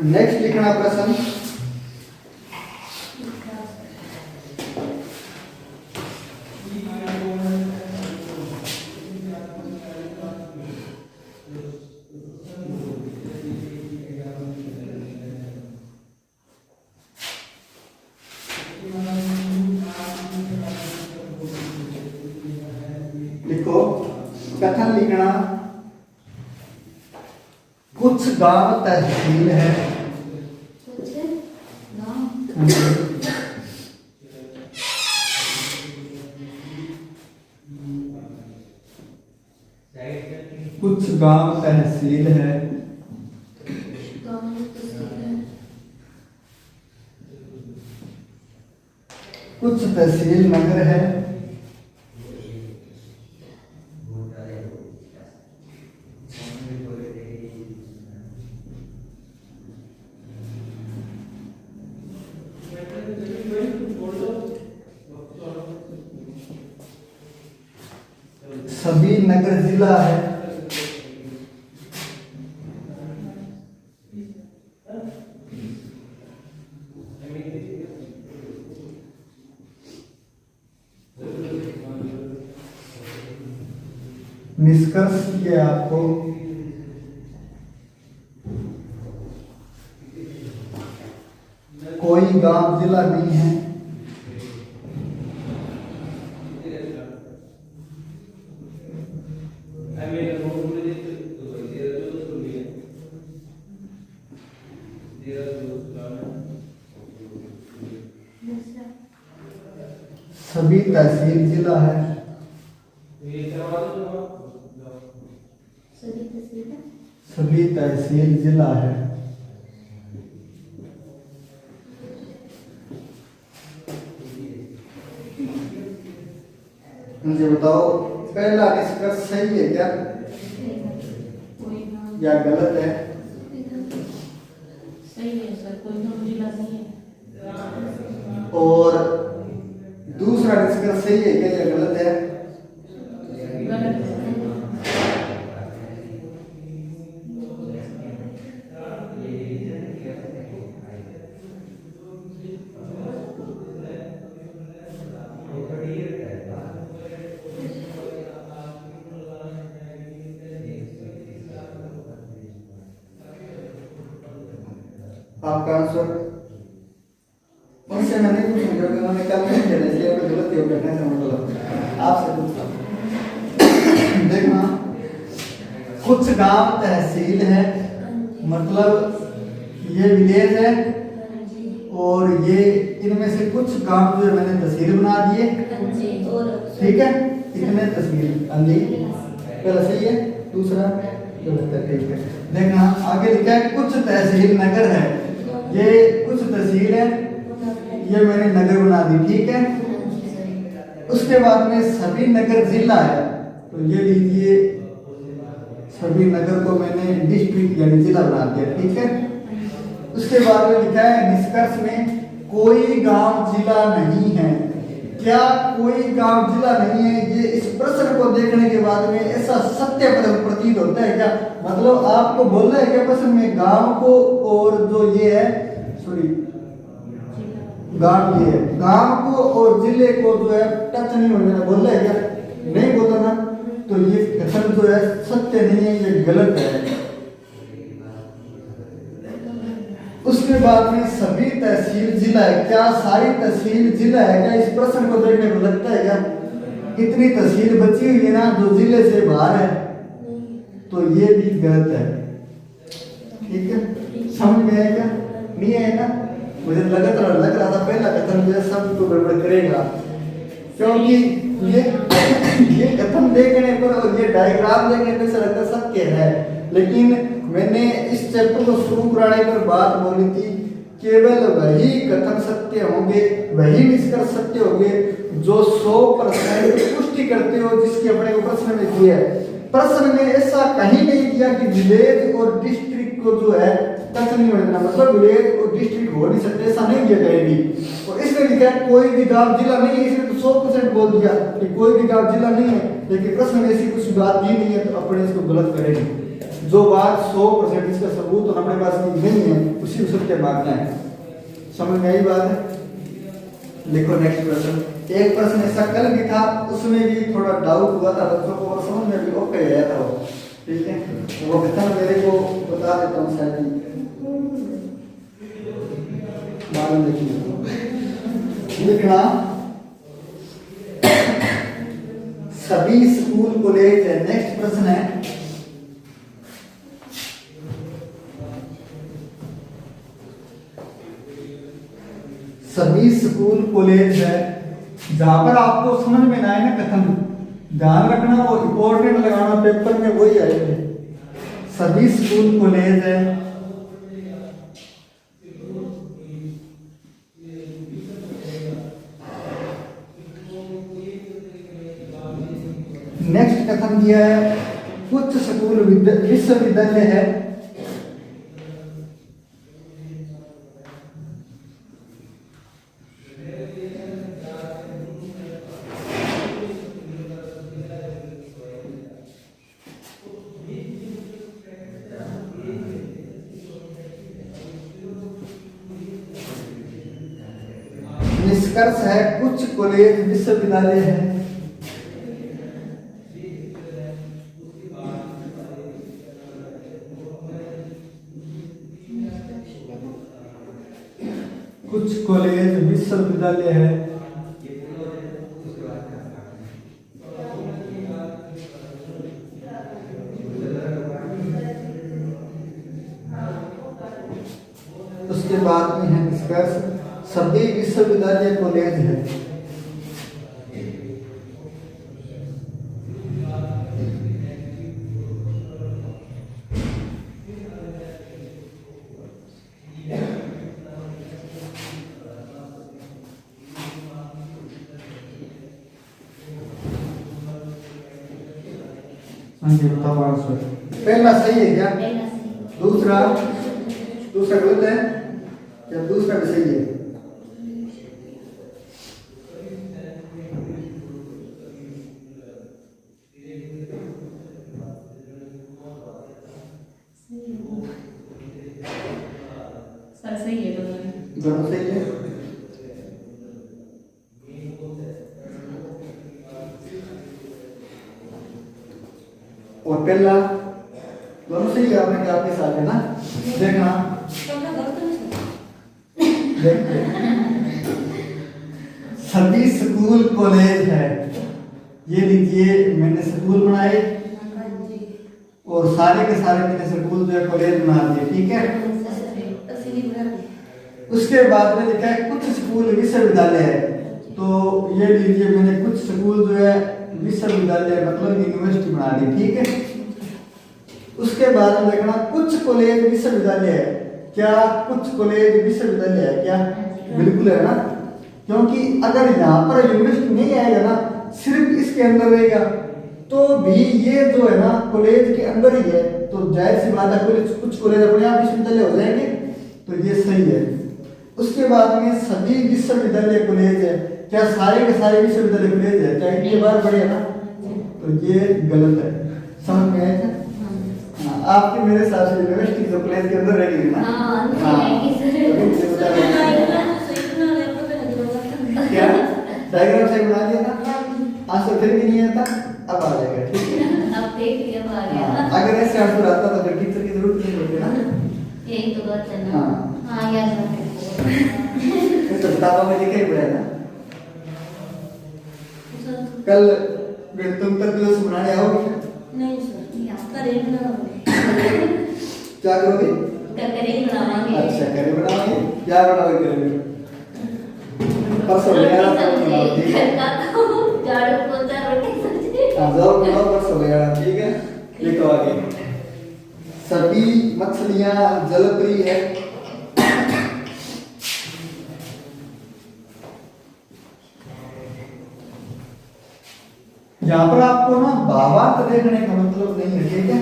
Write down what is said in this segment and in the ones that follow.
Next लिखना प्रश्न। लिखो कथन लिखना, कुछ गांव तहसील है। कुछ गांव तहसील है। कुछ तहसील नगर है। सभी नगर जिला है। निष्कर्ष ये आपको कोई गांव जिला नहीं है। सभी तहसील जिला है। सभी तहसील जिला है। मुझे बताओ पहला निष्कर्ष सही है क्या या गलत है? सही है सर, कोई गांव जिला नहीं है। और दूसरा निष्कर्ष सही है क्या या गलत है? गलत है। आपका आंसर उनसे मैंने कुछ समझा कि उन्होंने कल नहीं देना, इसलिए आपको गलत योग करने से मतलब आपसे पूछता हूं। देखना, कुछ गांव तहसील है मतलब ये विलेज है और ये इनमें से कुछ गांव जो मैंने तहसील बना दिए, ठीक है, इतने तहसील अंधी पहला सही है, दूसरा गलत है, ठीक है। देखना आगे लिखा है कुछ तहसील नगर है। ये कुछ तहसील है, ये मैंने नगर बना दी, ठीक है। उसके बाद में सभी नगर जिला है, तो ये लीजिए सभी नगर को मैंने डिस्ट्रिक्ट यानी जिला बना दिया, ठीक है। उसके बाद में लिखा है निष्कर्ष में कोई गांव जिला नहीं है। क्या कोई गांव जिला नहीं है? ये इस प्रश्न को देखने के बाद में ऐसा सत्य प्रतीत होता है क्या? मतलब आपको बोलना है क्या प्रश्न में गांव को और जो ये है सॉरी गांव, ये है गांव को और जिले को जो है टच नहीं होने देना, बोल रहा है क्या? नहीं बोला ना, तो ये कथन जो है सत्य नहीं है, ये गलत है। उसके बाद में सभी तहसील जिला है। क्या सारी तहसील जिला है क्या? इस प्रश्न को देखने को लगता है क्या इतनी तहसील बची हुई है ना जो जिले से बाहर है, तो ये भी गलत है, ठीक है। समझ में आया क्या? नहीं आया ना? मुझे लग रहा था पहला कथन जो है सबको गड़बड़ करेगा, क्योंकि ये कथन देखने पर और ये डायग्राम देखने पर ऐसा लगता सत्य है, लेकिन मैंने इस चैप्टर को शुरू कराने पर बात बोली थी केवल वही कथन सत्य होंगे, वही निष्कर्ष सत्य होंगे जो 100% पुष्टि करते हो जिसकी अपने को प्रश्न में दिया है। प्रश्न में ऐसा कहीं नहीं दिया कि विलेज और डिस्ट्रिक्ट को जो है टच नहीं होने देना, मतलब विलेज और डिस्ट्रिक्ट हो नहीं सकते, ऐसा नहीं दिया कहीं भी। और इसमें लिखा है कोई भी गांव जिला नहीं है, इसमें तो 100% बोल दिया कि कोई भी गांव जिला नहीं है, लेकिन प्रश्न में ऐसी कुछ बात दी नहीं है, तो अपने इसको गलत करेंगे। जो बात 100% इसका सबूत और अपने पास नहीं है उसी को सत्य मानना है। समझ में आई बात है? देखो नेक्स्ट प्रश्न। एक प्रश्न ऐसा कल भी था, उसमें भी थोड़ा डाउट हुआ था बच्चों को और समझ में भी ओके आया था वो। ठीक है, वो कथन मेरे को बता देता हूँ शायद मालूम नहीं। लिखना सभी स्कूल कॉलेज है। नेक्स्ट प्रश्न है सभी स्कूल कॉलेज है। जहां पर आपको समझ में ना आए ना कथन, ध्यान रखना वो इंपॉर्टेंट लगाना पेपर में, वही आएंगे। सभी स्कूल कॉलेज है, नेक्स्ट कथन दिया है कुछ स्कूल विश्वविद्यालय है। निष्कर्ष है कुछ कॉलेज विश्वविद्यालय है। कुछ कॉलेज विश्वविद्यालय है। उसके बाद में है निष्कर्ष सभी विश्वविद्यालय कॉलेज है। पहला सही है क्या? दूसरा गलत है या दूसरा भी सही है? सही है, दोनों सही है। और पहला दोनों सही है, आपने क्या आपके साथ है ना? देखना देखते सभी स्कूल कॉलेज है। ये लीजिए मैंने स्कूल बनाए और सारे के सारे मैंने स्कूल जो है कॉलेज बना दिए। ठीक है, उसके बाद में लिखा है कुछ स्कूल विश्वविद्यालय है। तो ये लीजिए मैंने कुछ स्कूल जो है विश्वविद्यालय मतलब यूनिवर्सिटी बना दी। ठीक है, उसके बाद में देखना कुछ कॉलेज विश्वविद्यालय है। क्या कुछ कॉलेज विश्वविद्यालय है क्या? बिल्कुल है ना, क्योंकि अगर यहाँ पर यूनिवर्सिटी नहीं आएगा ना, सिर्फ इसके अंदर रहेगा तो भी ये जो है ना कॉलेज के अंदर ही है, तो जाहिर सी बात है कुछ कॉलेज अपने आप विश्वविद्यालय हो जाएंगे। तो ये सही है। उसके बाद में सभी विश्वविद्यालय कॉलेज है। क्या सारे के सारे विश्वविद्यालय कॉलेज है? क्या ये बार बढ़िया ना? तो ये गलत है। समझ में आया? आपके मेरे हिसाब से यूनिवर्सिटी जो कॉलेज के अंदर रहेगी ना। क्या डायग्राम सही बना दिया ना? आंसर फिर भी नहीं आता, अब आ जाएगा। ठीक है, अब देख लिया तो आ गया। अगर ऐसे आंसर आता तो फिर टीचर की जरूरत नहीं पड़ती ना। यही तो बात है ना। हाँ। हाँ यार तो किताबों में लिखा ही हुआ है ना। कल गणतंत्र दिवस मनाने आओगे? नहीं सर, करेंगे ना। क्या करोगे? करेंगे बनावांगे। अच्छा करे बनाओगे। क्या बनाओगे? करेंगे परसों ले आना तो घर का तो झाड़ू पोछा रोटी सब्जी। जाओ बनाओ परसों ले आना। ठीक है, लिखो आगे। सभी मछलियां जलप्रिय है। यहाँ पर आपको ना भावार्थ देखने का मतलब नहीं है। ठीक है,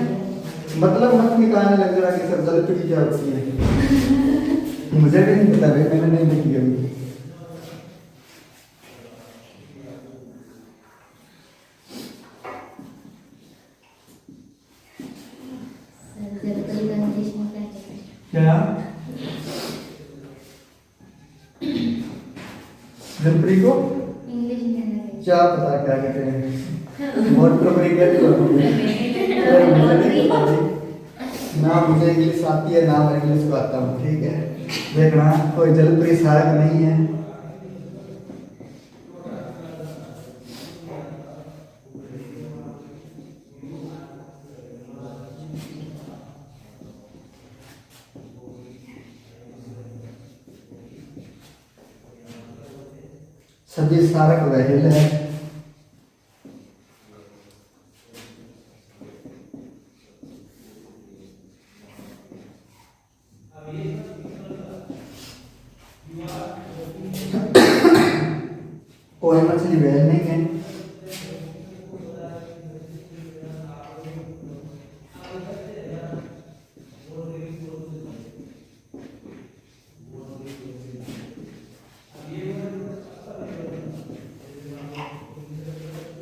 मतलब मत निकालने लग रहा कि सर जलप्रिय क्या होती है। मुझे भी नहीं पता भाई, मैंने नहीं देखी अभी। क्या जलपरी को इंग्लिश में क्या पता क्या कहते हैं मोटर परी कहते हो ना मुझे इंग्लिश आती है ना मैं इंग्लिश को आता हूँ ठीक है देखना कोई जलपरी सारक नहीं है सभी सारक वहल है कोई मछली वहल नहीं है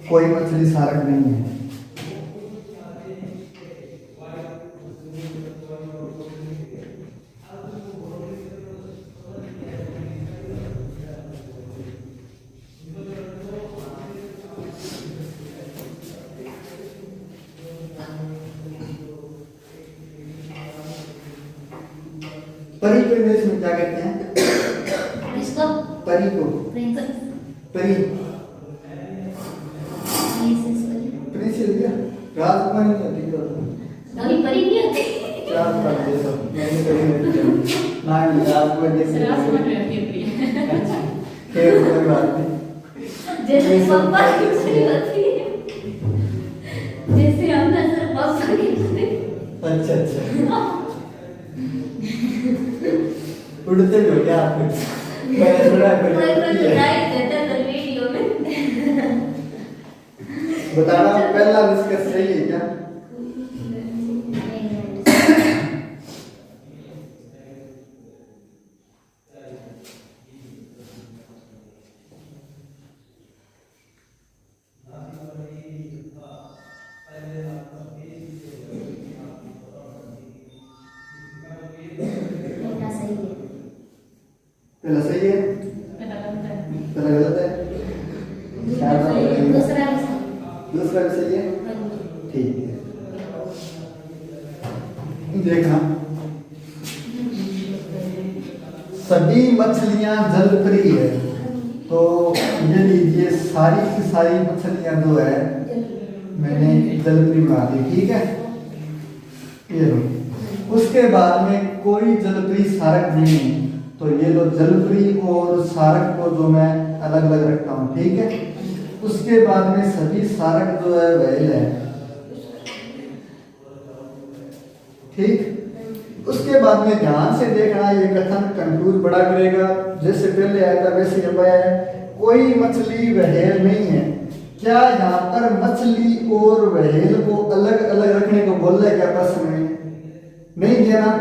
कोई मछली सारक नहीं है परी को इंग्लिश में क्या कहते हैं इसको परी को प्रिंसेस परी प्रिंसेस क्या राजकुमारी नहीं होती क्या अभी परी नहीं होती क्या कर दे सब मैंने कभी नहीं ना राजकुमारी फिर कोई बात नहीं जैसे पप्पा की छुरी होती है जैसे हमने सर पप्पा की छुरी अच्छा अच्छा उड़ते भी हो क्या आप मैंने सुना कोई कोई है सुनाई देता था वीडियो में बताना पहला डिस्कस सही है क्या बेटा सही है पहला सही है पहला गलत है शायद आप बताइए। दूसरा भी सही दूसरा भी सही है है ठीक है देखना सभी मछलियां जलपरी है तो ये लीजिए सारी की सारी मछलियां जो है मैंने जलपरी बना दी ठीक है ये लो उसके बाद में कोई जलपरी सारक नहीं है तो ये लो जलपरी और सारक को जो मैं अलग अलग रखता हूँ ठीक है उसके बाद में सभी सारक जो है वहल है ठीक उसके बाद में ध्यान से देखना ये कथन कंफ्यूज बड़ा करेगा जैसे पहले आया था वैसे अब आया है कोई मछली वहल नहीं है क्या यहाँ पर मछली और वहल को अलग अलग रखने को बोल रहा है क्या प्रश्न में नहीं दिया ना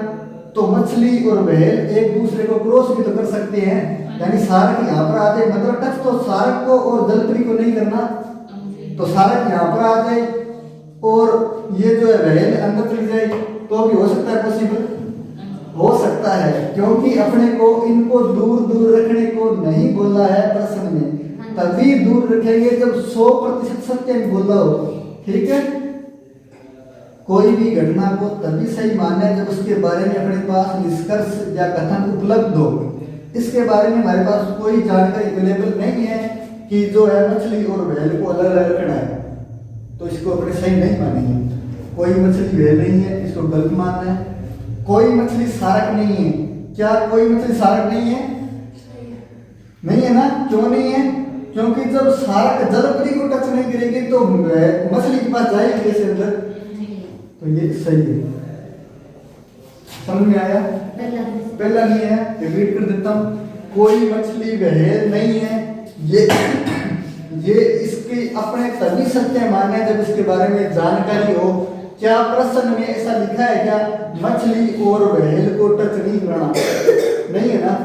तो मछली और वहल एक दूसरे को क्रॉस भी तो कर सकते हैं यानी सारक यहाँ पर आ जाए मतलब टच तो सारक को और जलपरी को नहीं करना तो सारक यहाँ पर आ जाए और ये जो है वहल अंदर चली जाए तो भी हो सकता है पॉसिबल हो सकता है क्योंकि अपने को इनको दूर दूर रखने को नहीं बोला है प्रश्न में तभी दूर रखेंगे जब 100% सत्य में बोला हो ठीक है कोई भी घटना को तभी सही मानना है जब उसके बारे में अपने पास निष्कर्ष या कथन उपलब्ध हो इसके बारे में हमारे पास कोई जानकारी अवेलेबल नहीं है कि जो है मछली और वहल को अलग अलग रखना है तो इसको अपने सही नहीं मानेंगे कोई मछली वहल नहीं है इसको गलत मानना है कोई मछली सारक नहीं है क्या कोई मछली सारक नहीं है नहीं है ना क्यों नहीं है क्योंकि जब सारक जलपरी को टच नहीं करेगी तो मछली के पास जाएगी कैसे अंदर तो ये सही है समझ में आया पहला नहीं है रिपीट कर देता हूँ कोई मछली वहल नहीं है ये इसकी अपने तभी सत्य माने जब इसके बारे में जानकारी हो क्या प्रश्न में ऐसा लिखा है क्या मछली और वहल को टच नहीं करना नहीं है ना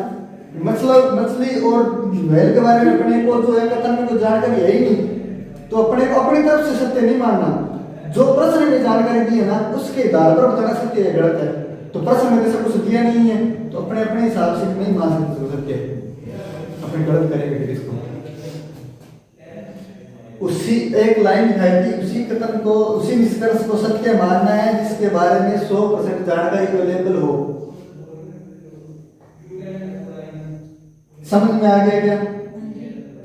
मतलब मछली और वहल के बारे में अपने को जो है कथन में कोई जानकारी है ही नहीं तो अपने को अपनी तरफ से सत्य नहीं मानना जो प्रश्न में जानकारी दी है ना उसके आधार पर बताना सत्य है गलत है तो प्रश्न में जैसे कुछ दिया नहीं है तो अपने अपने हिसाब से नहीं मान सकते सत्य, अपने गलत करेंगे फिर इसको। उसी एक लाइन दिखाई थी, उसी कथन को, उसी निष्कर्ष को सत्य मानना है जिसके बारे में 100% जानकारी अवेलेबल हो। समझ में आ गया क्या?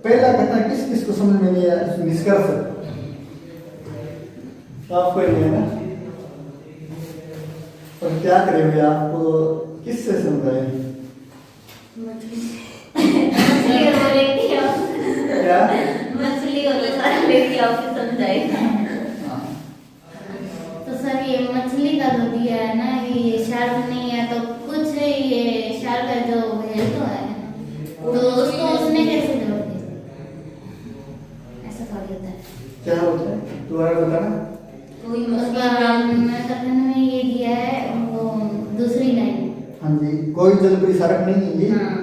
पहला कथन किस किस को समझ में नहीं आया? निष्कर्ष आपको नहीं है ना? और क्या करेंगे, आपको किससे समझाए? क्या मछली और सारे लेके आपको समझाएगा। तो सर ये मछली का जो दिया है ना, ये शार्क नहीं है तो कुछ ये शार्क का जो है तो है, तो उसको उसने कैसे जोड़ दिया? ऐसा थोड़ी होता है। क्या होता है दोबारा बताना। कोई उसका कथन में ये दिया है वो दूसरी लाइन। हाँ जी, कोई जलपरी सारक नहीं है ये। हाँ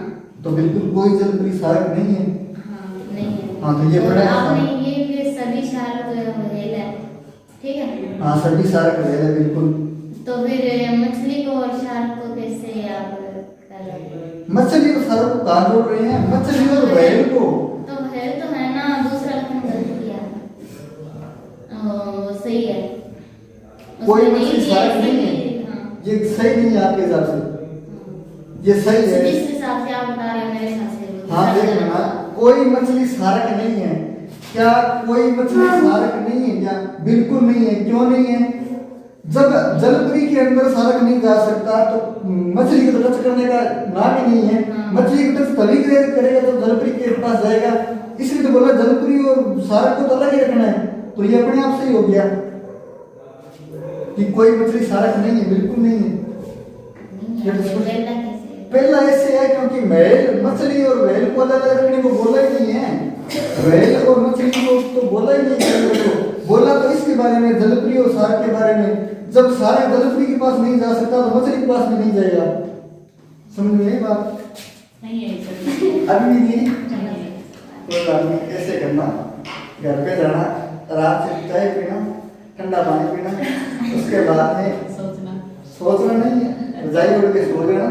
तो बिल्कुल कोई जलपरी सारक नहीं है। हाँ नहीं है। हाँ तो ये और बड़ा आपने ये भी सभी शार्क हेल है, ठीक है? हाँ सभी सारक है बिल्कुल। तो फिर मछली को और शार्क को कैसे आप कर रहे हो? मछली और सारक को कहाँ जोड़ रहे हैं? मछली और व्हेल को। तो हेल तो है ना, दूसरा कथन गलत किया। सही है। कोई उसने मछली दिया, सारक नहीं है। हाँ। ये सही नहीं है आपके हिसाब से, ये सही है। जिस हिसाब से आप बता रहे हो मेरे हिसाब से हाँ देख लेना, कोई मछली सारक नहीं है। क्या कोई मछली सारक नहीं है क्या? बिल्कुल नहीं है। क्यों नहीं है? जब जलपरी के अंदर सारक नहीं जा सकता तो मछली को टच करने का नाम ही नहीं है। हाँ। मछली को टच तभी करेगा जब जलपरी के पास जाएगा। इसलिए तो बोला जलपरी और सारक को तो अलग ही रखना है। तो ये अपने आप से ही हो गया कि कोई मछली सारक नहीं है, बिल्कुल नहीं है। नहीं है, ये तो पहला कैसे? पहला ऐसे है क्योंकि मेल मछली और व्हेल को अलग रखने को बोला ही नहीं है। व्हेल और मछली को तो बोला ही नहीं है। बोला तो इसके बारे में, जलपरी और सारक के बारे में। जब सारक जलपरी के पास नहीं जा सकता तो मछली के पास भी नहीं जाएगा। समझ में आई बात? नहीं है सर। अभी भी नहीं। नहीं। कोई बात नहीं, ऐसे करना, घर पे जाना, रात से चाय पीना, ठंडा पानी पीना, उसके बाद में सोचना नहीं है, रजाई उड़ के सो जाना,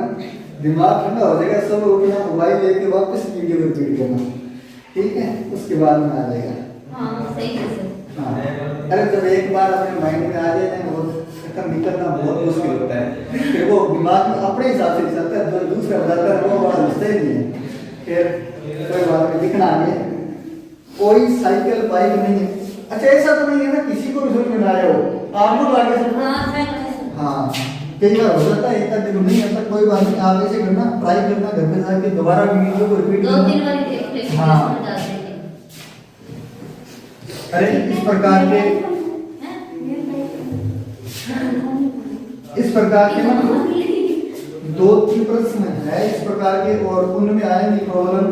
दिमाग ठंडा हो जाएगा, सब उठना, मोबाइल लेके वापस वीडियो रिपीट करना, ठीक है? उसके बाद में आ जाएगा। हाँ सही है सर। हाँ, अरे जब एक बार अपने माइंड में आ जाए ना, वो खत्म निकलना बहुत मुश्किल होता है। फिर वो दिमाग में अपने हिसाब से चलता है, जो दूसरा बताता है वो बात समझता ही नहीं है। फिर कोई बात नहीं, दिखना नहीं है। कोई साइकिल बाइक नहीं है। अच्छा ऐसा तो नहीं है ना किसी को भी समझ में ना आया हो, आपको तो आगे समझ। हाँ सर। हाँ कई बार हो जाता है, इतना दिन नहीं आता। कोई बात नहीं, आप ऐसे करना, ट्राई करना, घर पे जाके दोबारा वीडियो को रिपीट 2-3 करना। बार देख लेंगे हाँ। समझ आ जाएगी। अरे इस प्रकार के ना 2-3 प्रश्न है इस प्रकार के, और उनमें आएंगी प्रॉब्लम।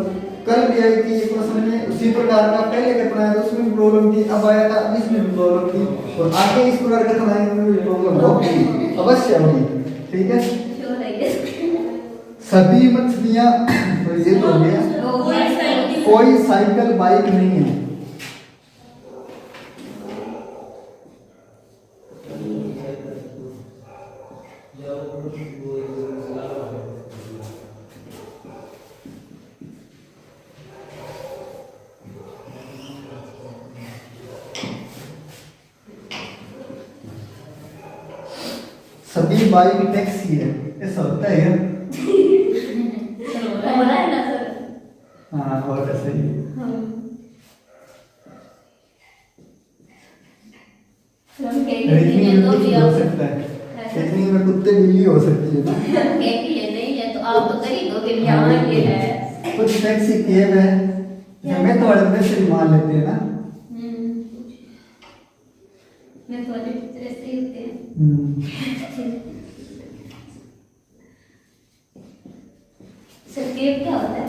कल भी आई थी एक प्रश्न में उसी प्रकार का, पहले का बनाया था उसमें भी प्रॉब्लम थी, अब आया था इसमें भी प्रॉब्लम थी, और आगे इस प्रकार का बनाएंगे उनमें भी प्रॉब्लम होगी, अवश्य होगी। ठीक है? Sure है ये। सभी मछलियां तो ये तो हो गया। कोई साइकिल बाइक नहीं है। सभी बाइक टैक्सी है, ऐसा होता है क्या? हो रहा है ना सर। हाँ बहुत सही। हम रेटिंग में तो कुछ भी हो आप सकता है, रेटिंग में कुत्ते बिल्ली हो सकती है ना। कह के लिए नहीं है तो आप तो कर ही दोगे भी हाँ ये है। कुछ टैक्सी कैब है, मैं तो वाले में से मान लेते हैं ना। मैं तो वाले पिक्चर ऐसे ही होते हैं। सर केब क्या होता है?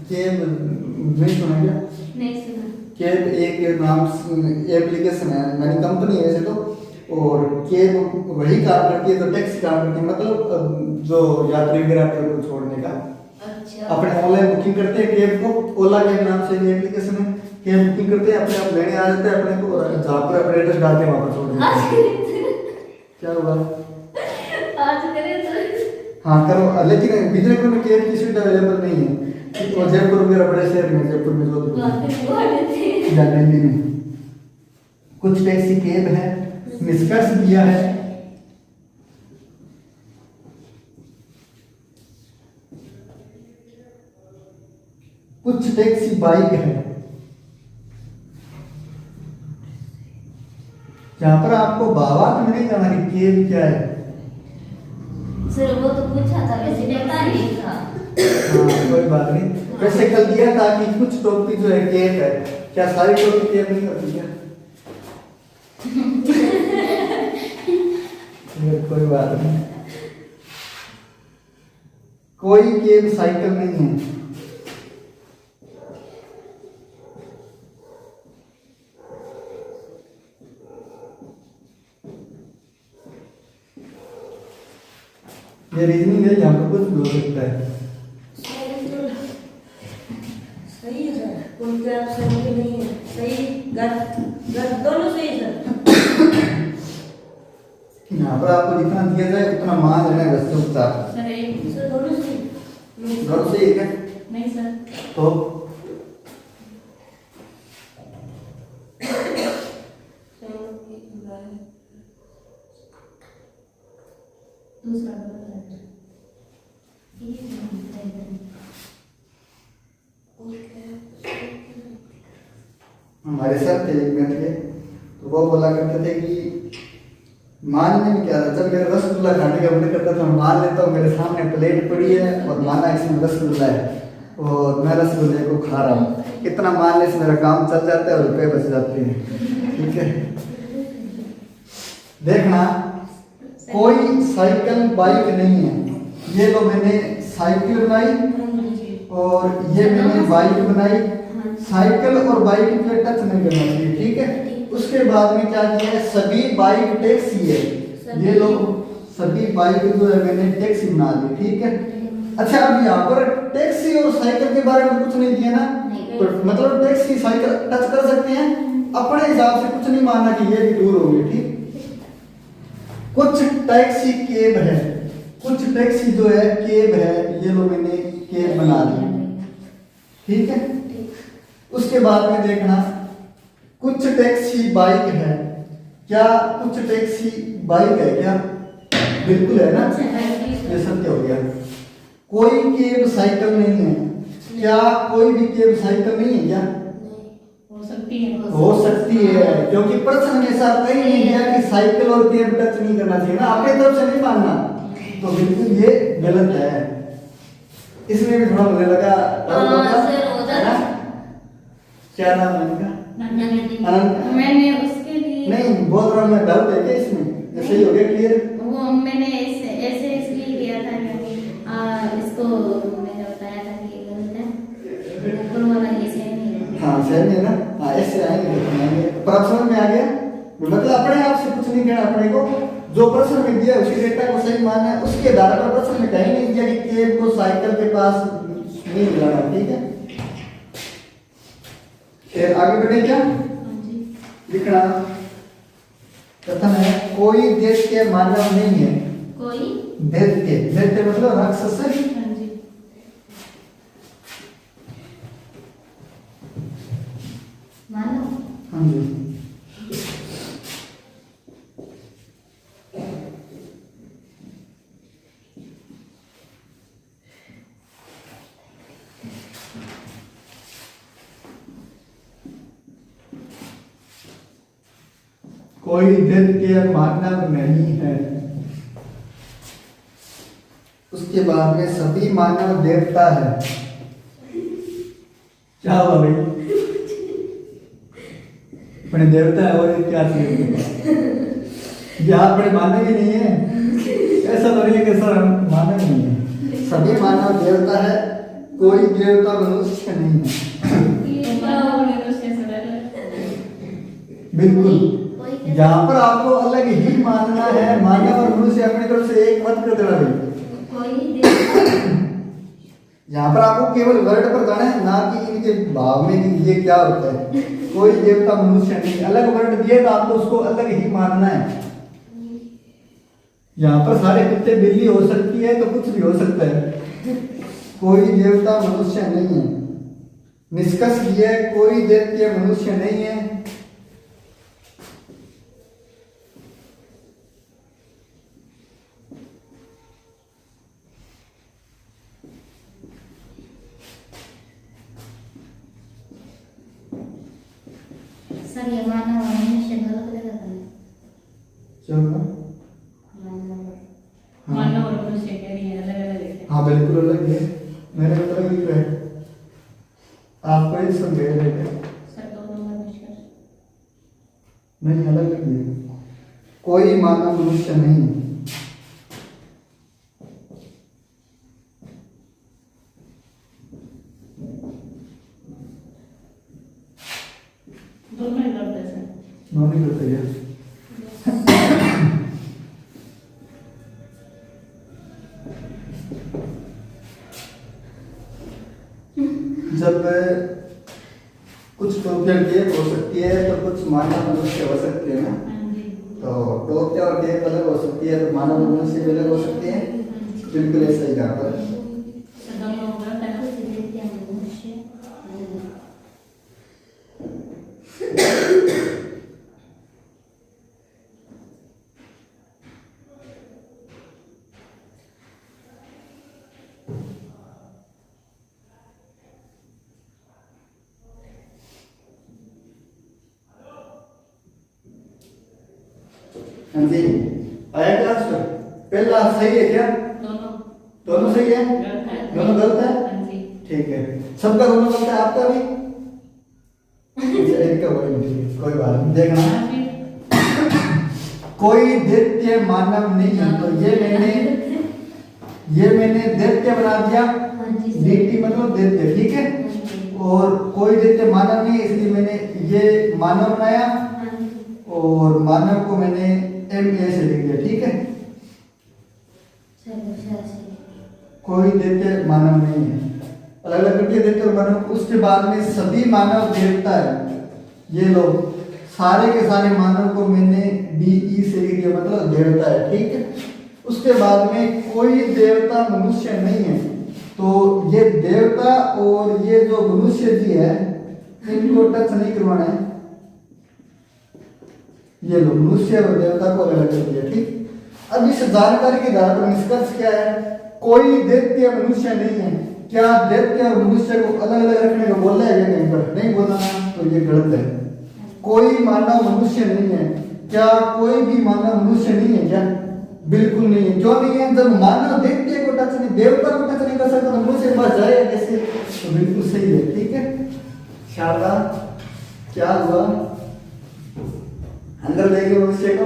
कैब नहीं सुना क्या? नहीं सुना। कैब एक नाम एप्लीकेशन है, यानी कंपनी है वैसे तो, और कैब वही काम करती है जो टैक्सी काम करती है, मतलब जो यात्री वगैरह को छोड़ने का। अच्छा। अपने ऑनलाइन बुकिंग करते हैं कैब को, ओला के नाम से ये एप्लीकेशन है। कैब बुकिंग करते हैं, अपने आप लेने आ जाते हैं अपने को, जहाँ पर अपने एड्रेस डालते हैं वहाँ पर छोड़ देते हैं। क्या हुआ? हाँ करो, लेकिन विजयपुर में केब की सुविधा अवेलेबल नहीं है। और जयपुर वगैरह बड़े शहर में, जयपुर में जोधपुर या दिल्ली में कुछ टैक्सी केब है। निष्कर्ष दिया है कुछ टैक्सी बाइक है। जहां पर आपको भावार्थ में नहीं जाना कि केब क्या है। सर वो तो पूछा था, वैसे पता नहीं था। हाँ कोई बात नहीं, वैसे कल दिया था कि कुछ टॉपिक जो है केब है, क्या सारी टॉपिक केब नहीं होती क्या? कोई बात नहीं, कोई केब साइकिल नहीं है। ये रीजनिंग है, यहाँ पर कुछ भी हो सकता है। सही है सर, उनके आप सही के नहीं है, सही गलत गलत दोनों सही है सर। यहाँ पर आपको जितना दिया जाए उतना मान लेना है, बस चुपचाप। सर दोनों सही। दोनों सही है क्या? नहीं सर, तो दूसरा गलत है। हमारे सर थे एक मिनट के, तो वो बोला करते थे कि मानने में क्या था, जब मेरे रसगुल्ला खाने का मन करता था मैं मान लेता हूँ, मेरे सामने प्लेट पड़ी है और माना इसमें रसगुल्ला है और मैं रसगुल्ले को खा रहा हूँ, इतना मानने से मेरा काम चल जाता है और रुपये बच जाते हैं। ठीक है, देखना कोई साइकिल बाइक नहीं है। ये लो मैंने साइकिल बनाई और ये मैंने बाइक बनाई। साइकिल और बाइक पे टच नहीं करना चाहिए, ठीक है। उसके बाद में क्या किया है, सभी बाइक टैक्सी है। ये लोग सभी बाइक जो है मैंने टैक्सी बना दी, ठीक है। अच्छा अब यहाँ पर टैक्सी और साइकिल के बारे में कुछ नहीं दिया ना, तो मतलब टैक्सी साइकिल टच कर सकते हैं, अपने हिसाब से कुछ नहीं मानना कि ये भी दूर होगी, ठीक। कुछ टैक्सी केब है, कुछ टैक्सी जो है केब है, ये लोग मैंने केब बना दी, ठीक है। उसके बाद में देखना कुछ टैक्सी बाइक है। क्या कुछ टैक्सी बाइक है क्या? बिल्कुल है ना, ये सत्य हो गया। कोई केब साइकिल नहीं है। क्या कोई भी केब साइकिल नहीं है क्या? हो सकती है। हो सकती है, क्योंकि प्रश्न में ऐसा कहीं नहीं दिया कि साइकिल और केब टच नहीं करना चाहिए ना, अपने तरफ से नहीं मानना, तो बिल्कुल ये गलत है। इसमें भी थोड़ा मुझे लगा क्या नाम है इनका? अनंत। मैंने उसके लिए नहीं बोल रहा हूँ मैं, डाउट है क्या इसमें? ऐसे ही हो गया क्लियर? वो मैंने ऐसे इसलिए किया था क्योंकि इसको मैंने बताया था कि ये गलत है, ऊपर वाला ये सही नहीं है। हाँ सही है ना, हाँ ऐसे आएंगे पर आप समझ में आ गया। मतलब अपने आप से कुछ नहीं कहना, अपने को जो प्रश्न में दिया उसी डेटा को सही मानना है। उसके आधार पर प्रश्न में कहीं नहीं दिया कि केब को साइकिल के पास नहीं मिलाना, ठीक है। फिर आगे बढ़े क्या लिखना? प्रथम है कोई देश के मानव नहीं है। कोई दैत्य, दैत्य मतलब राक्षस है। मानो हाँ जी, कोई दैत्य मानव नहीं है। उसके बाद में सभी मानव देवता है। क्या हुआ भाई? अपने देवता है और क्या चाहिए? यहाँ अपने मानव ही नहीं है, ऐसा तो नहीं है कि सर हम मानव नहीं है। सभी मानव देवता है, कोई देवता मनुष्य नहीं है। बिल्कुल, यहाँ पर आपको अलग ही मानना है। मानव और मनुष्य अपनी तरफ से एक मत कर देना भाई। यहाँ पर आपको केवल वर्ड पर जाना है, ना कि इनके भाव में कि ये क्या होता है। कोई देवता मनुष्य नहीं, अलग वर्ड दिए तो आपको उसको अलग ही मानना है। यहाँ पर सारे कुत्ते बिल्ली हो सकती है तो कुछ भी हो सकता है। कोई देवता मनुष्य नहीं है। निष्कर्ष ये है, कोई दैत्य मनुष्य नहीं है। सर ये मानव और मनुष्य गलत गलत है। चलो मानव और मनुष्य कह रही है अलग अलग है। हाँ बिल्कुल अलग है। मेरे मतलब ये है, आपको ये समझे सर दोनों मनुष्य नहीं, अलग है। कोई मानव मनुष्य नहीं। दोनों ही करते हैं सर। नौनी करते हैं। जब कुछ टोपियां टेप हो सकती है तो कुछ मानव मनुष्य हो सकते हैं ना। हाँ जी। तो टोपियां और टेप अलग हो सकती है तो मानव मनुष्य भी अलग हो सकते हैं। बिल्कुल ऐसा ही कहा पर सर दोनों गलत है ना। कुछ दैत्य मनुष्य नहीं। हाँ जी, आया क्लास पर? पहला सही है क्या? दोनों दोनों सही है? गलत है। दोनों गलत है? हाँ जी। ठीक है, सबका दोनों गलत है, आपका भी? अच्छा, इनका वही नहीं, कोई बात नहीं, देखना। हाँ जी। कोई दैत्य मानव नहीं है, तो ये मैंने दैत्य बना दिया। हाँ जी सर। दैत्य मतलब दैत्य, ठीक है। और कोई दैत्य मानव नहीं है, इसलिए मैंने ये मानव बनाया हाँ जी। और मानव को मैंने MA से लिख दिया, ठीक है। चलो सर से। कोई दैत्य मानव नहीं है, अलग अलग करके दैत्य और मानव। उसके बाद में सभी मानव देवता है। ये लोग सारे के सारे मानव को मैंने DE से लिख दिया, मतलब देवता है, ठीक है। उसके बाद में कोई देवता मनुष्य नहीं है, तो ये देवता और ये जो मनुष्य जी है इनको टच नहीं करवाना है। ये लोग मनुष्य और देवता को अलग कर दिया, ठीक। अब इस जानकारी के आधार पर निष्कर्ष क्या है? कोई दैत्य मनुष्य नहीं है। क्या दैत्य और मनुष्य को अलग अलग रखने को बोला है कहीं पर? नहीं बोला ना, तो ये गलत है। कोई मानव मनुष्य नहीं है। क्या कोई भी मानव मनुष्य नहीं है क्या? बिल्कुल नहीं है। क्यों नहीं है? जब मानव दैत्य को टच नहीं, देवता को टच नहीं कर सकता तो मनुष्य के पास जाएगा कैसे? तो बिल्कुल सही है, ठीक है। शाबाश, क्या हुआ? अंदर ले गए मनुष्य को?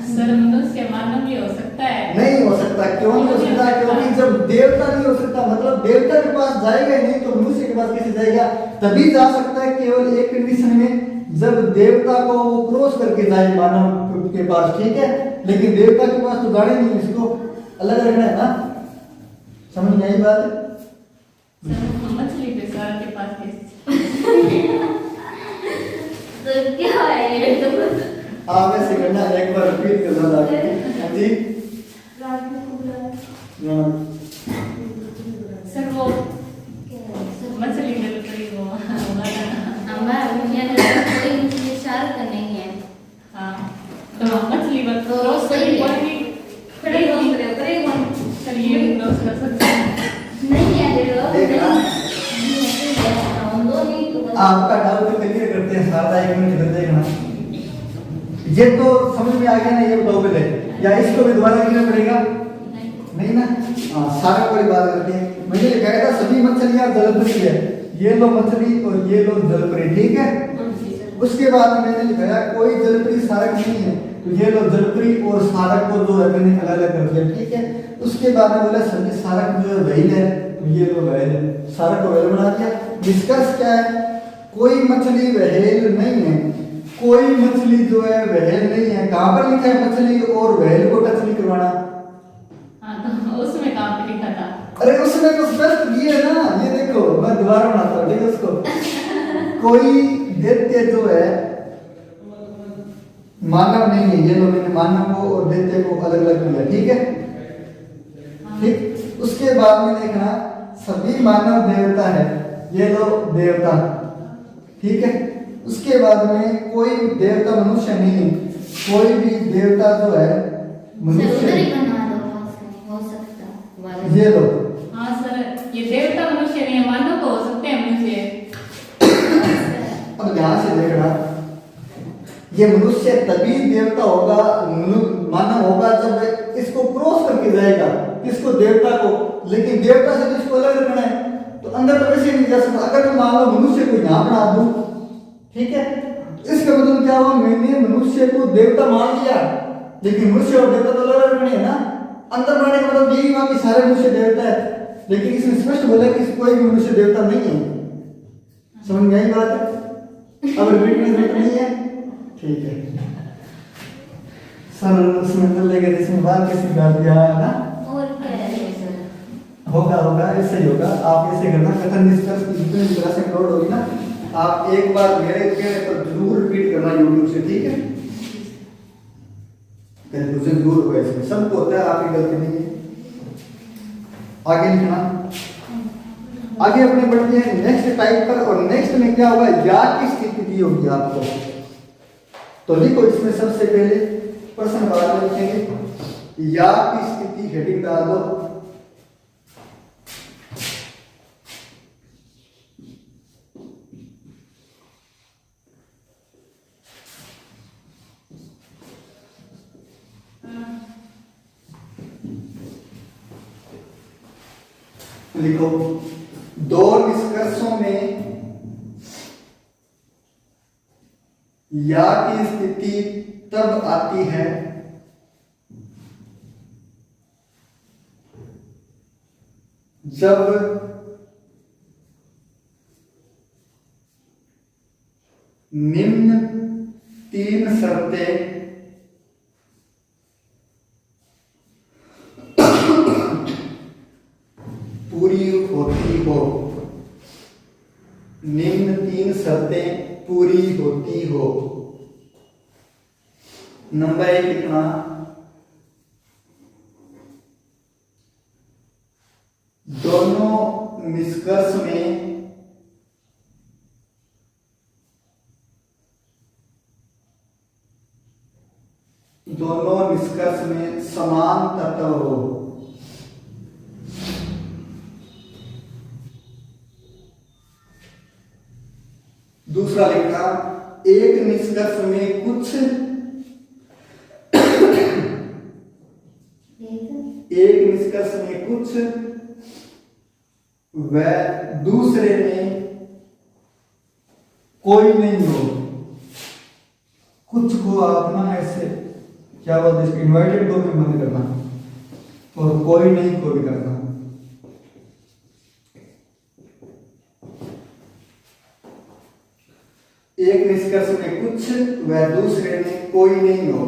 सर मनुष्य मानव भी हो सकता है। नहीं हो सकता। क्यों नहीं हो सकता? क्योंकि जब देवता नहीं हो सकता, मतलब देवता के पास जाएगा ही नहीं, तो मनुष्य के पास कैसे जाएगा? तभी जा सकता है केवल एक कंडीशन में, जब देवता को वो क्रॉस करके जाए मानव के पास, ठीक है। लेकिन देवता के पास तो गाड़ी नहीं है, इसको अलग रखना है ना। समझ में आई बात? सर मछली पे सर के पास कैसे? तो क्या है ये तो? आप ऐसे करना, एक बार रिपीट कर दो आगे। हाँ जी। हाँ। सर वो मछली गलत रही वो हमारा। हमारा दुनिया में कोई मछली शार्क नहीं है। हाँ तो मछली बस तो क्रॉस सही है। कोई भी खड़े कौन करे? खड़े कौन? सर ये भी क्रॉस कर सकते हैं। नहीं है देखो। देखना। हम दो नहीं तो बस। आपका डाउट क्लियर करते हैं, सारा एक मिनट इधर देखना। ये तो समझ में आ गया ना, ये बताओ पहले, या इसको भी दोबारा लिखना पड़ेगा? नहीं ना। हाँ, सारा कोई बात करते हैं। मैंने लिखा था सभी मछलियां जलपरी है। ये लो मछली और ये लो जलपरी, ठीक है। उसके बाद मैंने लिखा कोई जलपरी सारक नहीं है, तो ये लो जलपरी और सारक को जो है मैंने अलग अलग कर दिया, ठीक है। उसके बाद में बोला सभी सारक जो है व्हेल है, तो ये लो व्हेल है, सारक को व्हेल बना दिया। निष्कर्ष क्या है? कोई मछली व्हेल नहीं है। कोई मछली जो है व्हेल नहीं है। कहां पर लिखा है मछली और व्हेल को टच नहीं करवाना? हाँ तो उसमें कहाँ पे लिखा था? अरे उसमें तो स्पष्ट दिए ना, ये देखो मैं दोबारा बनाता हूँ, ठीक है। उसको कोई दैत्य जो है मानव नहीं है। ये लो मैंने मानव को और दैत्य को अलग अलग मिला, ठीक है। ठीक, उसके बाद में देखना सभी मानव देवता है, ये लो देवता, ठीक है। उसके बाद में कोई देवता मनुष्य नहीं, कोई भी देवता जो है मनुष्य, हो सकता ये लो। हाँ सर, ये देवता मनुष्य नहीं, मानव तो हो सकते हैं मनुष्य। अब ध्यान से देखना, ये मनुष्य तभी देवता होगा, मानव होगा जब इसको क्रॉस करके जाएगा, किसको, देवता को। लेकिन देवता से तो इसको अलग रखना है, तो अंदर तो वैसे नहीं जा सकता। अगर मैं मान लो मनुष्य को यहाँ बना दूं, ठीक है, इसका मतलब क्या हुआ, मैंने मनुष्य को देवता मान लिया, लेकिन मनुष्य और देवता तो अलग रखने है ना। अंदर बढ़ने का मतलब यही हुआ कि सारे मनुष्य देवता है, लेकिन इसमें स्पष्ट बोला कि कोई भी मनुष्य देवता नहीं है। समझ में आई बात है? अब रिपीट में जरूरत नहीं है, ठीक है। सर उसमें तो लेकर इसमें बात कैसे कर दिया है ना, और क्या है सर? होगा ऐसे ही होगा। आप ऐसे करना, कथन निष्कर्ष की जितनी भी तरह से अपलोड होगी ना, आप एक बार मेरे कहने पर जरूर रिपीट करना यूट्यूब से, ठीक है। कंफ्यूजन दूर होगा, इसमें सबको होता है, आपकी गलती नहीं है। आगे लिखना, आगे अपने बढ़ते हैं नेक्स्ट टाइप पर, और नेक्स्ट में क्या होगा, या की स्थिति दी होगी आपको, तो लिखो इसमें सबसे पहले प्रश्न बाद में लिखेंगे, या की स्थिति हेडिंग डाल दो। लिखो, दो निष्कर्षों में या की स्थिति तब आती है जब निम्न तीन शर्तें पूरी होती हो। निम्न तीन शर्तें पूरी होती हो। नंबर 1 लिखना, दोनों निष्कर्ष में समान तत्व हो। दूसरा लिखना, एक निष्कर्ष में कुछ व दूसरे में कोई नहीं हो। कुछ को आप ना ऐसे क्या बोलते हैं, इन्वर्टेड को भी बंद करना और कोई नहीं को भी करना। एक निष्कर्ष में कुछ व दूसरे में कोई नहीं हो।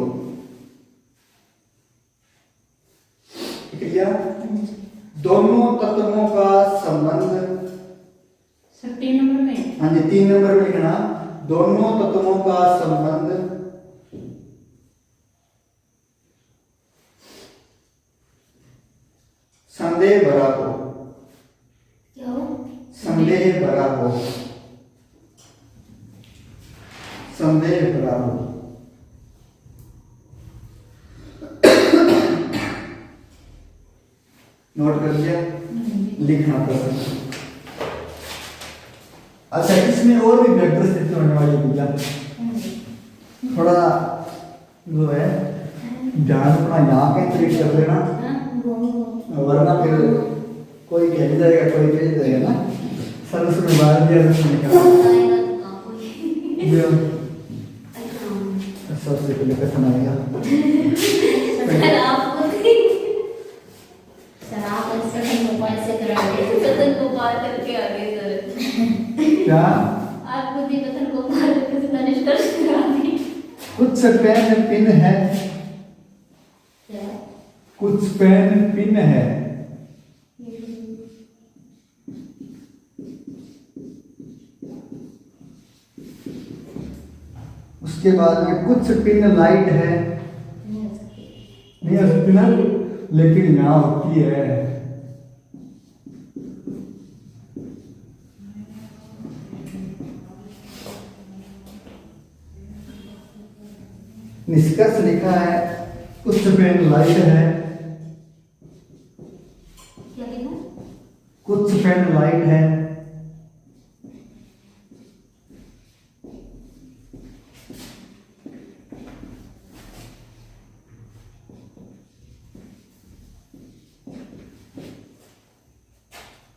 दोनों तत्वों का संबंध 3 नंबर में, हाँ जी 3 नंबर में लिखना, दोनों तत्वों का संबंध संदेह भरा हो। क्या हो? संदेह भरा हो। संदेह भरा हो। नोट कर लिया, लिखना प्रश्न। अच्छा, इसमें और भी बेहतर स्थिति होने वाली है, थोड़ा जो है ध्यान अपना यहाँ केंद्रित कर लेना, वरना फिर कोई कह जाएगा, कोई कह जाएगा ना सर उसमें बाहर दिया सबसे पहले कथन आएगा। क्या आप खुद ही कथन को पार करके निष्कर्ष कराते। कुछ पेन पिन है, कुछ पेन पिन है, उसके बाद में कुछ पिन लाइट है, नहीं हो सकती ना, लेकिन यहाँ होती है। निष्कर्ष लिखा है, उच्च पेन लाइट है, क्या लिखा? कुछ पेन लाइट है,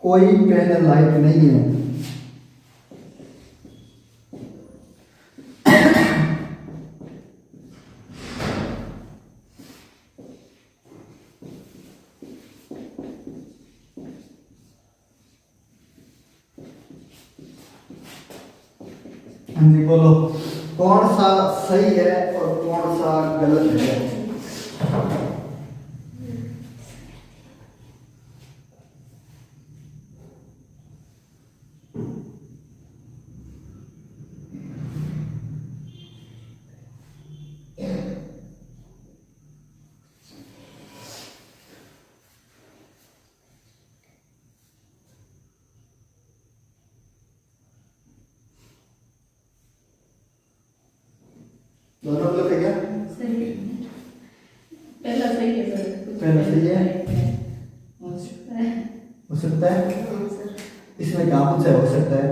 कोई पेन लाइट नहीं है। हाँ जी बोलो, कौन सा सही है और कौन सा गलत है? दोनों गलत है क्या? सही। पहला सही है सर। पहला सही है। हो सकता है। हो सकता है, इसमें कहाँ पूछा है हो सकता है?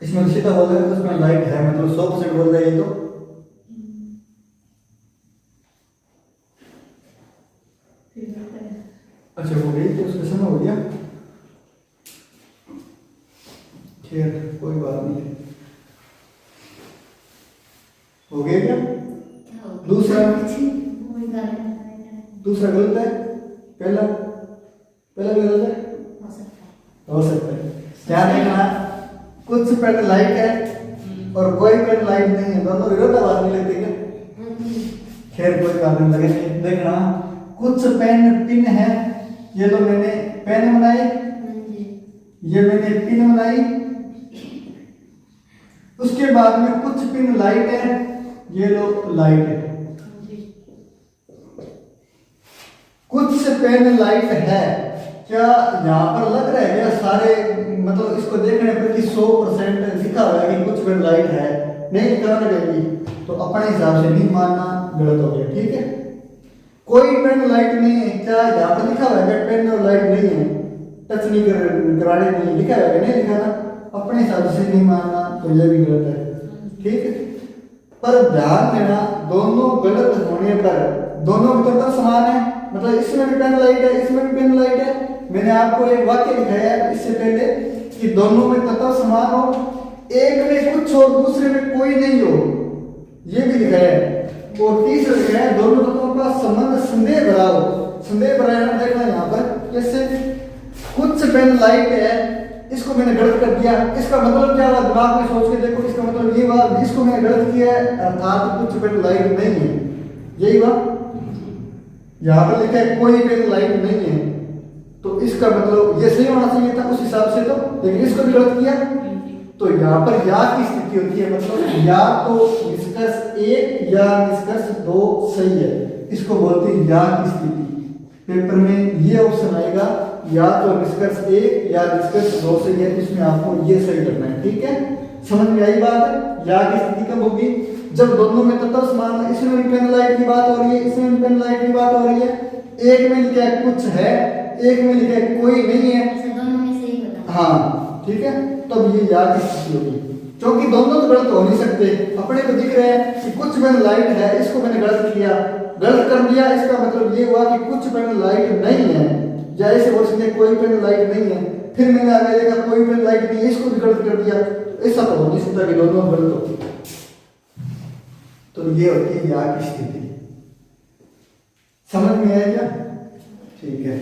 इसमें तो सीधा बोल रहे हैं, उसमें लाइट है, मतलब 100% बोल रहे हैं ये तो। फिर होता है। अच्छा हो गई तो उसका समय हो गया, खैर कोई बात नहीं है। हो गया क्या? दूसरा दूसरा गलत है, पहला पहला भी गलत है, हो सकता है। क्या देखना, कुछ पेन लाइट है और कोई पेन लाइट नहीं है, दोनों विरोधाभास नहीं लगते क्या? खैर कोई बात नहीं लगेंगे। देखना, कुछ पेन पिन है, ये तो मैंने पेन बनाई, ये मैंने पिन बनाई, उसके बाद में कुछ पिन लाइट है, ये लो लाइट है। कुछ पेन लाइट है, क्या यहाँ पर लग रहा है क्या सारे, मतलब इसको देखने पर कि 100% लिखा हुआ है कि कुछ पेन लाइट है, नहीं लिखा रहेगी तो अपने हिसाब से नहीं मानना, गलत हो गया। ठीक है, कोई पेन लाइट नहीं है, क्या यहाँ पर लिखा हुआ है पेन और लाइट नहीं है, टच नहीं कराने नहीं लिखा हुआ है, नहीं लिखा ना, अपने हिसाब से नहीं मानना, तो ये भी गलत है। ठीक है, पर ध्यान देना, दोनों गलत होने पर दोनों की तो समान है, मतलब इसमें भी पेन लाइट है, इसमें भी पेन लाइट है। मैंने आपको एक वाक्य लिखाया है इससे पहले कि दोनों में तत्व समान हो, एक में कुछ और दूसरे में कोई नहीं हो, ये भी लिखाया है। और तीसरा लिखा है दोनों तत्वों का संबंध संदेह भरा हो। संदेह भरा है, देखना यहाँ पर जैसे कुछ पेन लाइट है, इसको मैंने गलत कर दिया, इसका मतलब क्या हुआ, दिमाग में सोच के देखो, इसका मतलब ये हुआ, इसको मैंने गलत किया है, अर्थात कुछ पेन लाइट नहीं है, यही हुआ। यहाँ पर लिखा है कोई पेन लाइट नहीं है, तो इसका मतलब ये सही होना चाहिए था उस हिसाब से, तो लेकिन इसको भी गलत किया, तो यहाँ पर या की स्थिति होती है, मतलब या तो निष्कर्ष 1 या निष्कर्ष 2 सही है, इसको बोलते हैं या की स्थिति। पेपर में ये ऑप्शन आएगा, या तो निष्कर्ष 1 या निष्कर्ष 2 सही है, इसमें आपको ये सही करना है। ठीक है, समझ में आई बात है? या की स्थिति कब होगी, जब दोनों में तत्व समान है, इसमें भी पेन लाइट की बात हो रही है, इसमें भी पेन लाइट की बात हो रही है, एक में लिखा है कुछ है, एक में लिखा है कोई नहीं है, दोनों में से ही बता। हाँ ठीक है, तब ये या की स्थिति होगी, क्योंकि दोनों तो गलत हो नहीं सकते। अपने को दिख रहा है कि कुछ पेन लाइट है, इसको मैंने गलत किया, गलत कर दिया, इसका मतलब ये हुआ कि कुछ पेन लाइट नहीं है, या ऐसे बोल सकते कोई पेन लाइट नहीं है, फिर मैंने आगे देखा कोई पेन लाइट नहीं है, इसको भी गलत कर दिया, ऐसा तो हो नहीं सकता कि दोनों गलत हो। तो ये होती है या की स्थिति। समझ में आया क्या? ठीक है,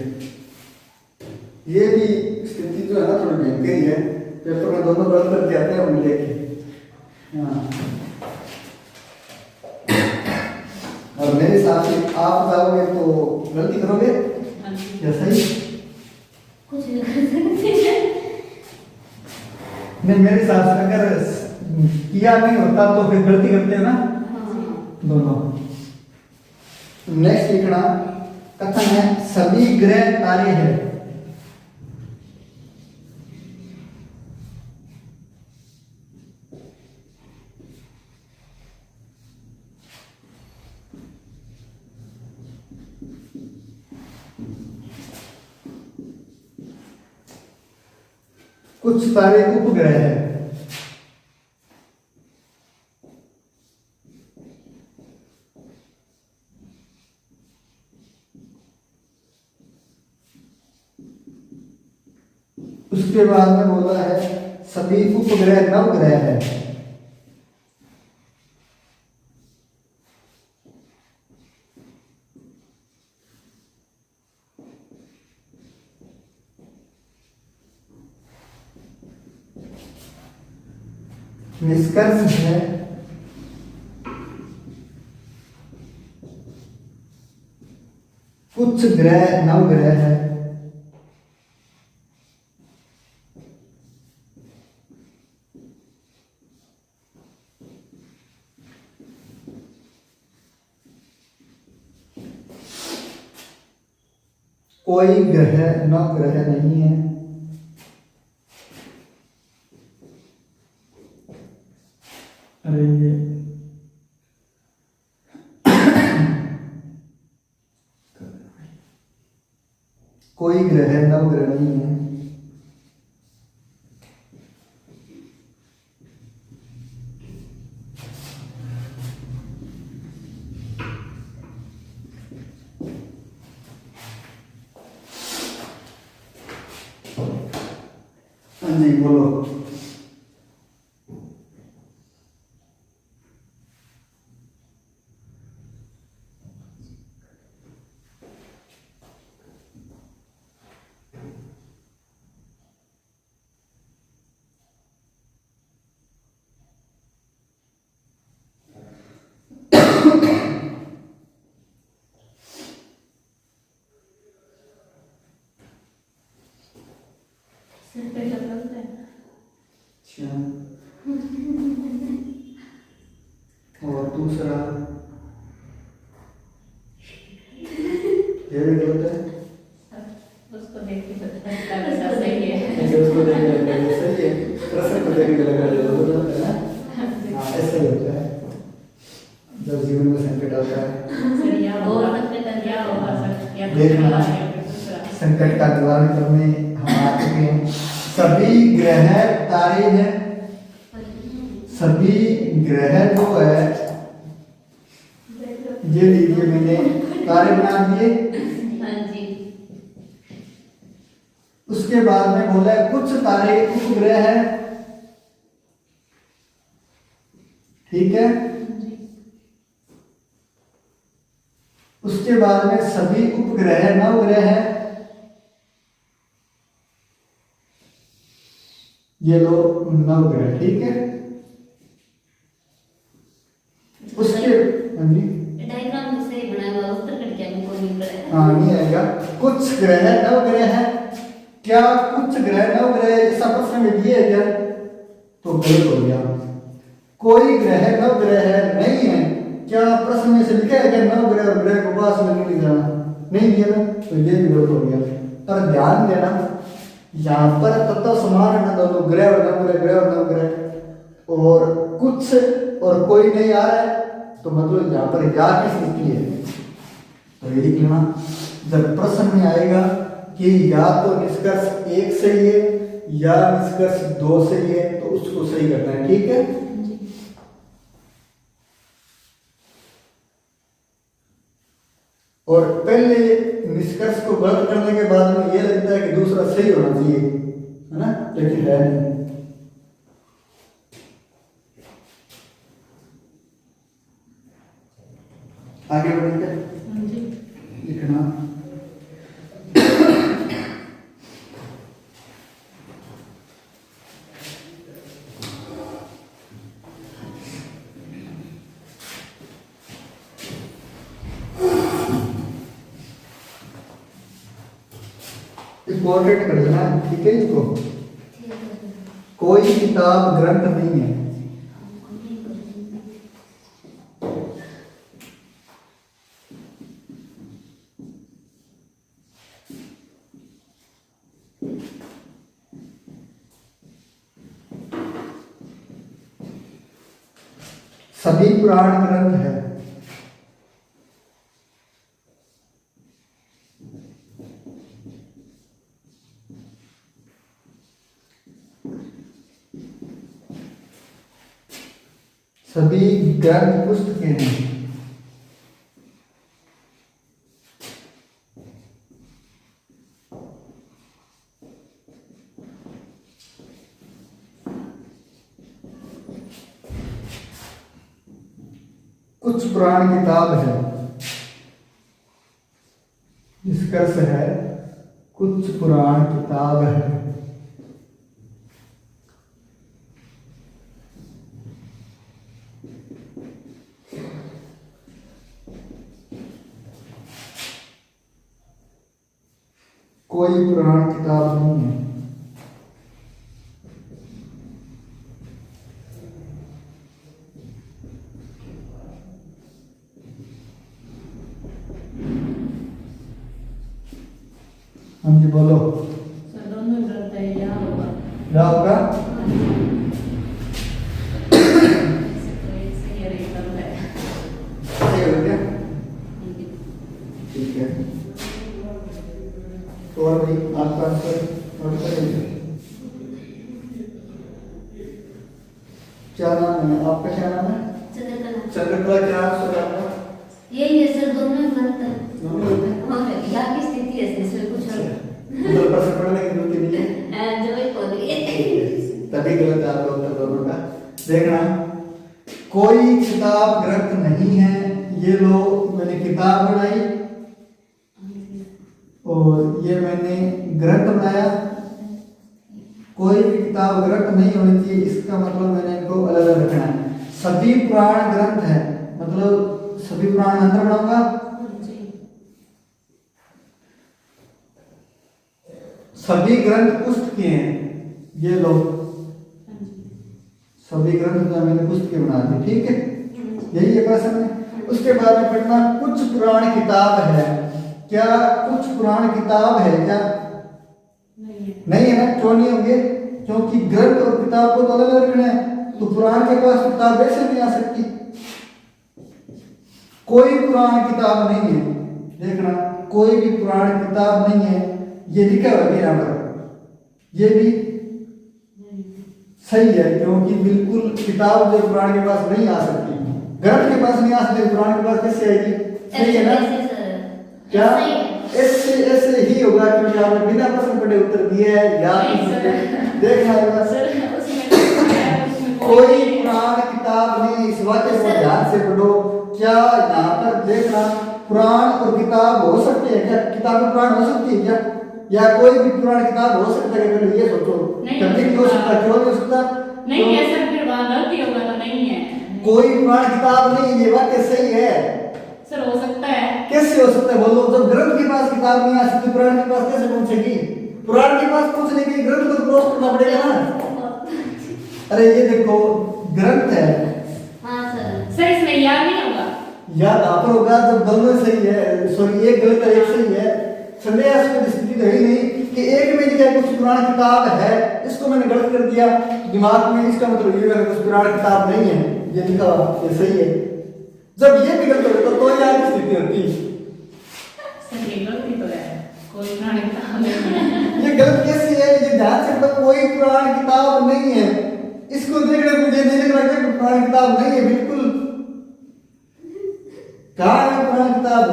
ये भी स्थिति जो है ना थोड़ी भयंकर ही है, पेपर में दोनों गलत करके आते हैं हम लेके। हाँ, और मेरे हिसाब से आप जाओगे तो गलती करोगे या सही? कुछ भी कर सकते हैं। नहीं, मेरे हिसाब से अगर किया नहीं होता तो फिर गलती करते हैं ना दोनों। नेक्स्ट लिखना कथन है सभी ग्रह तारे हैं। कुछ तारे उपग्रह हैं। उसके बाद में बोला है सभी उपग्रह नवग्रह है। निष्कर्ष है कुछ ग्रह नवग्रह है। कोई ग्रह नवग्रह नहीं है। अरे ये कोई ग्रह नवग्रह नहीं है। हाँ जी बोलो। सिर पे लगता है। अच्छा और दूसरा ये भी गलत है। उसको देख के पता लगता है सही है। ऐसे उसको देख के लगता है सही है। प्रश्न को देख के लगा है ना। हाँ ऐसे होता है जब जीवन में संकट आता है। सही है और संकट क्या होगा सर या देखना संकट का निवारण करने हम आ चुके हैं। सभी ग्रह तारे हैं। सभी ग्रह जो है ये लीजिए मैंने तारे बना दिए। हाँ जी। उसके बाद में बोला है कुछ तारे उपग्रह है। ठीक है। उसके बाद में सभी उपग्रह नवग्रह है। ये लो नवग्रह। ठीक है। उसके हाँ जी डायग्राम तो सही बनाया हुआ उत्तर कट गया मैं कोई नहीं करेगा। हाँ नहीं आएगा। कुछ ग्रह नवग्रह है। क्या कुछ ग्रह नवग्रह ऐसा प्रश्न में दिए क्या तो गलत हो गया। कोई ग्रह नवग्रह है नहीं है। क्या प्रश्न में से लिखा है क्या नवग्रह और ग्रह को पास में नहीं जाना नहीं दिया ना तो ये भी गलत हो गया। पर ध्यान देना यहाँ पर तत्व समान है ना दोनों ग्रह और नवग्रह ग्रह और नवग्रह और कुछ और कोई नहीं आ रहा है तो मतलब यहाँ पर या किस की है तो ये लिख लेना। जब प्रश्न में आएगा कि या तो निष्कर्ष 1 सही है या निष्कर्ष 2 सही है तो उसको सही करना है। ठीक है। और पहले निष्कर्ष को गलत करने के बाद में ये लगता है कि दूसरा सही होना चाहिए है ना लेकिन है नहीं। आगे बढ़ेंगे। हाँ जी। लिखना इंपॉर्टेंट कर देना। ठीक है। इसको कोई किताब ग्रंथ नहीं है। सभी पुराण ग्रंथ है। सभी ग्रंथ पुस्तकें हैं। कुछ पुराण किताब है, इसका अर्थ है कुछ पुराण किताब है। कोई पुराण किताब नहीं है। हम जी बोलो, सर दोनों ग्रंथ है, या होगा क्या होगा? सही है, एक ग्रंथ है। सही हो गया, ठीक है। तो और भाई आपका आंसर नोट करेंगे। क्या नाम है आपका? क्या नाम है? चंद्रकला। चंद्रकला। क्या आंसर आपका? यही है सर, दोनों ही गलत है। दोनों गलत है? हाँ, यहाँ की स्थिति ऐसे सर, कुछ और उधर पर से पढ़ने की जरूरत ही नहीं है। जो भी खोल रही है। तभी गलत है आपका उत्तर दोनों का। देखना, कोई किताब ग्रंथ नहीं है। ये लो, मैंने किताब बनाई और ये मैंने ग्रंथ बनाया। कोई भी किताब ग्रंथ नहीं होनी चाहिए, इसका मतलब मैंने इनको अलग अलग रखना है। सभी पुराण ग्रंथ है, मतलब सभी पुराण अंदर बनाऊंगा। सभी ग्रंथ पुस्तकें हैं, ये लो सभी ग्रंथ जो मैंने पुस्तकें बना दी, ठीक है। यही है प्रश्न में। उसके बाद में पढ़ना, कुछ पुराण किताब है। क्या कुछ पुराण किताब है? क्या नहीं है ना? क्यों नहीं होंगे? क्योंकि ग्रंथ और किताब को तो अलग अलग रखना है। तो पुराण के पास किताब ऐसे नहीं आ सकती। कोई पुराण किताब नहीं है। देखना, कोई भी पुराण किताब नहीं है, ये लिखा हुआ है यहाँ पर। ये भी सही है, क्योंकि बिल्कुल किताब जो पुराण के पास नहीं आ सकती, ग्रंथ के पास नहीं आ सकती, पुराण के पास कैसे आएगी? सही है ना? क्या ऐसे ऐसे ही होगा? क्योंकि आपने बिना प्रश्न पढ़े उत्तर दिए है, याद देखना होगा। कोई पुराण किताब नहीं, इस वाक्य को ध्यान से पढ़ो। क्या यहाँ पर देखना, पुराण और किताब हो सकते हैं क्या? किताब में पुराण हो सकती है क्या? या कोई भी पुराण किताब हो सकता है? पहले ये सोचो। कभी नहीं हो सकता। क्यों नहीं हो सकता? नहीं है सर, फिर वहाँ गलती होगा तो नहीं है। कोई पुराण किताब नहीं, ये वाक्य सही है। सर हो सकता है। कैसे हो सकता है बोलो? जब ग्रंथ के पास किताब नहीं आ सकती, पुराण के पास कैसे पहुंचेगी? पुराण के पास पहुंचने के लिए ग्रंथ को क्रॉस करना पड़ेगा ना। अरे ये देखो, ग्रंथ है। हाँ सर। सर इसमें याद नहीं होगा। याद आप होगा जब दोनों सही है। सॉरी, एक गलत है एक सही है। संदेहास्पद स्थिति तो ही नहीं कि एक में लिखा कुछ पुराण किताब है, इसको मैंने गलत कर दिया दिमाग में, इसका मतलब ये है कुछ पुराण किताब नहीं है, ये लिखा ये सही है। जब ये भी गलत होता तो याद की स्थिति होती। सर ये गलती तो है, कोई पुरानी किताब नहीं है। ये गलत कैसे है? ये ध्यान से मतलब कोई पुराण किताब नहीं है, इसको देखने मुझे देने लगा कि पुराण किताब नहीं है। बिल्कुल कहाँ है पुराण किताब?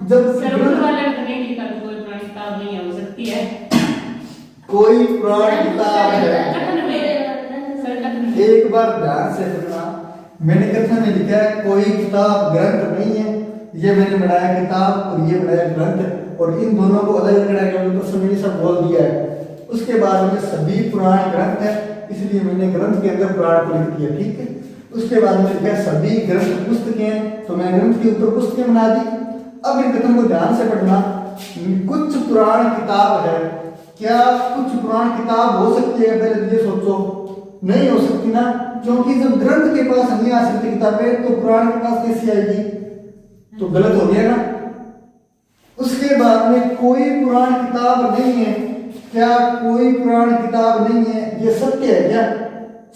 जब सर उर्दू वाले ने नहीं लिखा तो कोई पुरानी किताब नहीं है, हो सकती है कोई पुराण किताब है। कथन में सर, कथन में एक बार ध्यान से सुनना, मैंने कथन में लिखा है कोई किताब ग्रंथ नहीं है, ये मैंने बनाया किताब और ये बनाया ग्रंथ, और इन दोनों को अलग अलग करके प्रश्न में सब बोल दिया है। उसके बाद में सभी पुराण ग्रंथ है, इसलिए मैंने ग्रंथ के अंदर पुराण को लिख दिया, ठीक है। उसके बाद में लिखा सभी ग्रंथ पुस्तकें हैं, तो मैं ग्रंथ के ऊपर पुस्तकें बना दी। अब इन कथन को ध्यान से पढ़ना, कुछ पुराण किताब है। क्या कुछ पुराण किताब हो सकती है? पहले ये सोचो, नहीं हो सकती ना, क्योंकि जब ग्रंथ के पास नहीं आ सकती किताबें तो पुराण के पास कैसे आएगी? तो गलत हो गया ना। उसके बाद में कोई पुराण किताब नहीं है। क्या कोई पुराण किताब नहीं है? ये सत्य है क्या?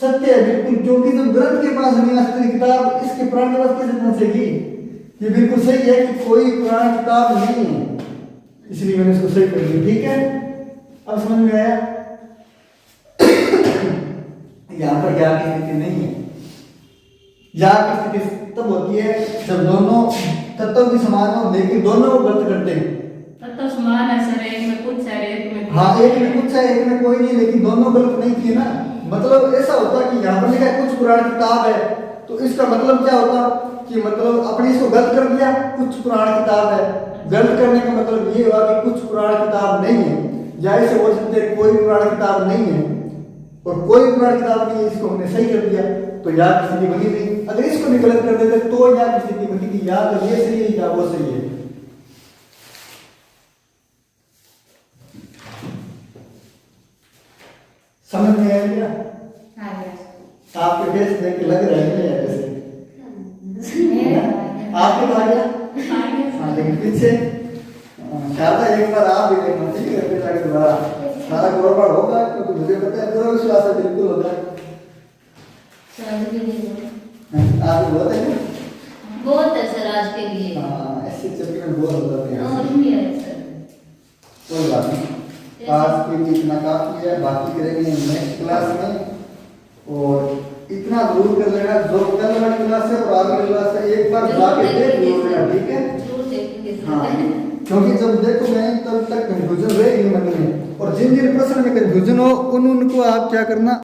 सत्य है बिल्कुल, क्योंकि जब ग्रंथ के पास नहीं आ सकती किताब, इसके पुराण के पास कैसे पहुंचेगी? ये बिल्कुल सही है कि कोई पुराण किताब नहीं है, इसलिए मैंने इसको सही कर दिया। ठीक है, अब समझ में आया? यहाँ पर या की स्थिति नहीं है। या की स्थिति तब होती है जब दोनों तत्व भी समान हो लेकिन दोनों को गलत करते हैं। तत्व समान है सर, एक में कुछ है एक में हाँ, एक में कुछ है एक में कोई नहीं, लेकिन दोनों गलत नहीं किए ना। मतलब ऐसा होता कि यहाँ पर लिखा है कुछ पुराण किताब है, तो इसका मतलब क्या होता कि मतलब अपने इसको गलत कर दिया, कुछ पुराण किताब है। गलत करने का मतलब ये हुआ कि कुछ पुराण किताब नहीं है, या इसे बोल सकते हैं कोई पुराण किताब नहीं है, और कोई पुराण किताब नहीं है, इसको हमने सही कर दिया तो या की स्थिति बनी नहीं। अगर इसको भी गलत कर देते तो या की स्थिति बनी थी, या तो ये सही है या वो सही है। समझ में आया क्या? हाँ गया। आपके फेस देख के लग रहा है ऐसे आपके तो आ गया। हाँ, लेकिन पीछे शायद एक बार आप भी देखना, ठीक है? फिर आगे दोबारा सारा गड़बड़ होगा, क्योंकि मुझे पता है पूरा विश्वास है बिल्कुल होगा। सर के लिए आप बहुत है बहुत है सर आज के लिए। हाँ, ऐसे चक्कर में बहुत हो जाते हैं। और भी है सर। कोई बात नहीं, आज के लिए इतना काफी है, बाकी करेंगे नेक्स्ट क्लास में। और इतना जरूर कर लेना, जो कल वाली क्लास है और आज वाली क्लास है एक बार जाके देख लेना, ठीक है? जरूर देखेंगे सर। हाँ, क्योंकि जब देखोगे तब तक कंफ्यूजन रहेगी मन में, और जिन जिन प्रश्न में कंफ्यूजन हो उनको आप क्या करना,